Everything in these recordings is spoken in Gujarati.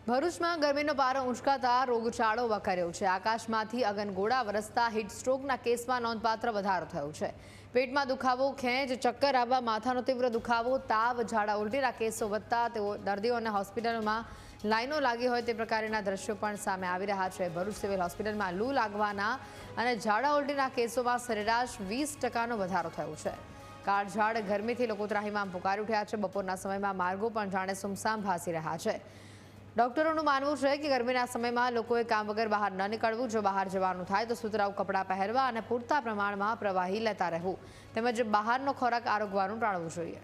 ભરૂચમાં ગરમીનો પારો ઉંચકાતા રોગચાળો વકર્યો છે। આકાશમાંથી અગનગોળા વરસતા હીટ સ્ટ્રોકના કેસમાં નોંધપાત્ર વધારો થયો છે। પેટમાં દુખાવો, ખેંચ, ચક્કર આવવા, માથાનો તીવ્ર દુખાવો, તાવ, ઝાડા ઉલટીના કેસો વધતા દર્દીઓને હોસ્પિટલમાં લાઈનો લાગી હોય તે પ્રકારના દ્રશ્યો પણ સામે આવી રહ્યા છે। ભરૂચ સિવિલ હોસ્પિટલમાં લૂ લાગવાના અને ઝાડા ઉલટીના કેસોમાં સરેરાશ 20% વધારો થયો છે। કાળઝાળ ગરમીથી લોકો ત્રાહિમામ પુકારી ઉઠ્યા છે। બપોરના સમયમાં માર્ગો પણ જાણે સુમસામ ભાસી રહ્યા છે। ડોક્ટરોનું માનવું છે કે ગરમીના સમયમાં લોકોએ કામ વગર બહાર ન નીકળવું। જો બહાર જવાનું થાય તો સુતરાઉ કપડાં પહેરવા અને પૂરતા પ્રમાણમાં પ્રવાહી લેતા રહેવું તેમજ બહારનો ખોરાક આરોગવાનું ટાળવું જોઈએ।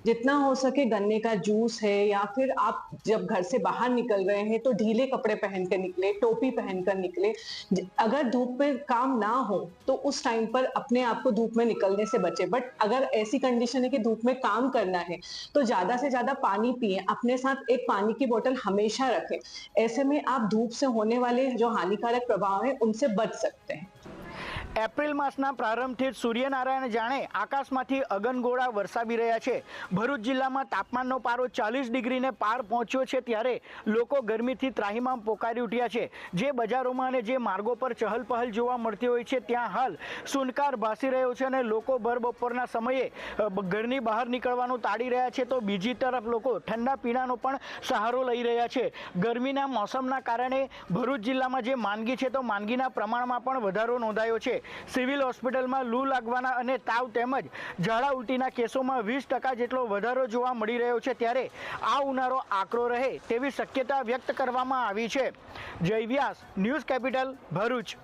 जितना हो सके गन्ने का जूस है या फिर आप जब घर से बाहर निकल रहे हैं तो ढीले कपड़े पहन कर निकले, टोपी पहनकर निकले। अगर धूप पे काम ना हो तो उस टाइम पर अपने आप को धूप में निकलने से बचे। बट अगर ऐसी कंडीशन है कि धूप में काम करना है तो ज्यादा से ज्यादा पानी पिए। अपने साथ एक पानी की बोतल हमेशा रखें। ऐसे में आप धूप से होने वाले जो हानिकारक प्रभाव है उनसे बच सकते हैं। एप्रिल मासना प्रारंभથી જ સૂર્યનારાયણ જાણે આકાશમાંથી અગનગોળા વરસાવી રહ્યા છે। ભરૂચ જિલ્લામાં તાપમાનનો પારો 40 ડિગ્રીને પાર પહોંચ્યો છે, ત્યારે લોકો ગરમીથી ત્રાહિમામ પોકારી ઉઠ્યા છે। જે બજારોમાં અને જે માર્ગો પર ચહલપહલ જોવા મળતી હોય છે ત્યાં હાલ સુનકાર ભાસી રહ્યો છે અને લોકો ભર બપોરના સમયે ઘરની બહાર નીકળવાનું ટાળી રહ્યા છે, તો બીજી તરફ લોકો ઠંડા પીણાનો પણ સહારો લઈ રહ્યા છે। ગરમીના મોસમના કારણે ભરૂચ જિલ્લામાં જે માંદગી છે તો માંદગીના પ્રમાણમાં પણ વધારો નોંધાયો છે। સિવિલ હોસ્પિટલમાં લૂ લાગવાના અને તાવ તેમજ ઝાડા ઉલટીના કેસોમાં 20% જેટલો વધારો જોવા મળી રહ્યો છે, ત્યારે આ ઉનાળો આકરો રહે તેવી શક્યતા વ્યક્ત કરવામાં આવી છે। જય વ્યાસ, ન્યૂઝ કેપિટલ, ભરૂચ।